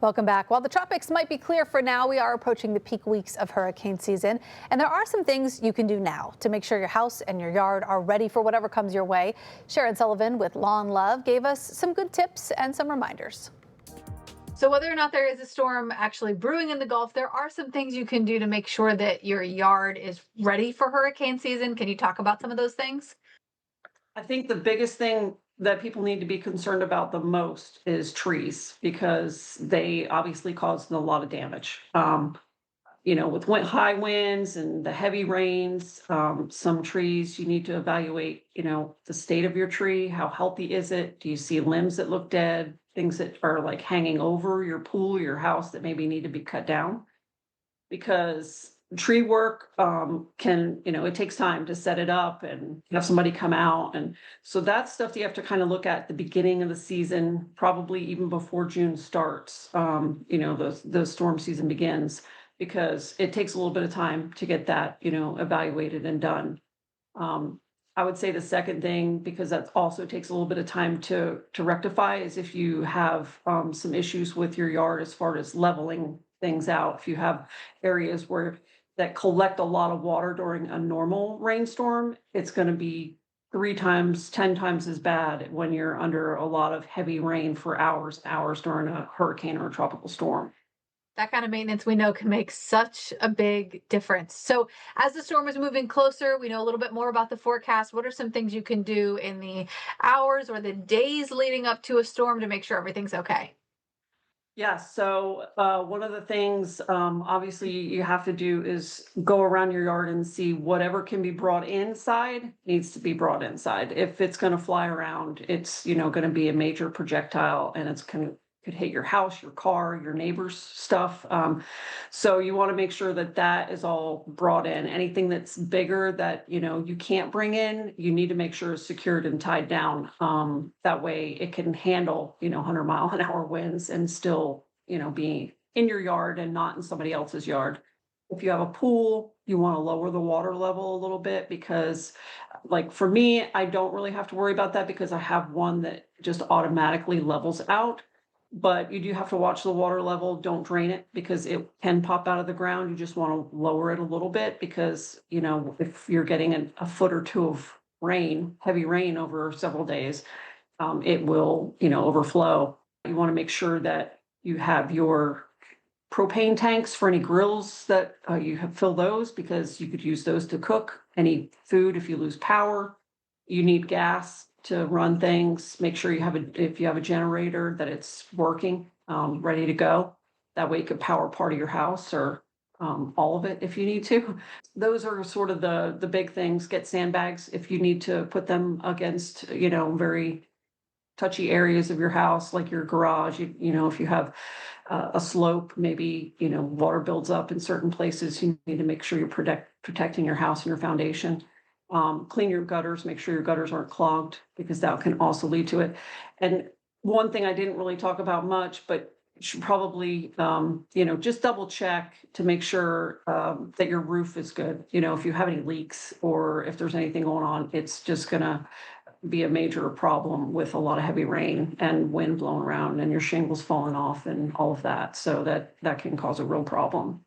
Welcome back. While the tropics might be clear for now, we are approaching the peak weeks of hurricane season, and there are some things you can do now to make sure your house and your yard are ready for whatever comes your way. Sharon Sullivan with Lawn Love gave us some good tips and some reminders. So whether or not there is a storm actually brewing in the Gulf, there are some things you can do to make sure that your yard is ready for hurricane season. Can you talk about some of those things? I think the biggest thing that people need to be concerned about the most is trees because they obviously cause a lot of damage. With high winds and the heavy rains, some trees you need to evaluate, the state of your tree. How healthy is it? Do you see limbs that look dead? Things that are like hanging over your pool, your house that maybe need to be cut down? Because tree work can, it takes time to set it up and have somebody come out. And so that's stuff that you have to kind of look at the beginning of the season, probably even before June starts, the storm season begins, because it takes a little bit of time to get that, evaluated and done. I would say the second thing, because that also takes a little bit of time to rectify, is if you have some issues with your yard as far as leveling things out. If you have areas where that collect a lot of water during a normal rainstorm, it's going to be 3 times, 10 times as bad when you're under a lot of heavy rain for hours and hours during a hurricane or a tropical storm. That kind of maintenance we know can make such a big difference. So as the storm is moving closer, we know a little bit more about the forecast. What are some things you can do in the hours or the days leading up to a storm to make sure everything's okay? Yeah, so one of the things obviously you have to do is go around your yard and see whatever can be brought inside needs to be brought inside. If it's going to fly around, it's going to be a major projectile and it's going to could hit your house, your car, your neighbor's stuff. So you want to make sure that that is all brought in. Anything that's bigger that you can't bring in, you need to make sure is secured and tied down. That way it can handle 100-mile-an-hour winds and still be in your yard and not in somebody else's yard. If you have a pool, you want to lower the water level a little bit because, like for me, I don't really have to worry about that because I have one that just automatically levels out. But you do have to watch the water level. Don't drain it because it can pop out of the ground. You just want to lower it a little bit because, if you're getting a foot or two of rain, heavy rain over several days, it will, overflow. You want to make sure that you have your propane tanks for any grills that you have fill those because you could use those to cook any food if you lose power. You need gas to run things. Make sure if you have a generator that it's working, ready to go. That way you could power part of your house or all of it if you need to. Those are sort of the big things. Get sandbags if you need to put them against, very touchy areas of your house, like your garage. If you have a slope, maybe, water builds up in certain places. You need to make sure you're protecting your house and your foundation. Clean your gutters, make sure your gutters aren't clogged because that can also lead to it. And one thing I didn't really talk about much, but you should probably, just double check to make sure that your roof is good. If you have any leaks or if there's anything going on, it's just going to be a major problem with a lot of heavy rain and wind blowing around and your shingles falling off and all of that. So that can cause a real problem.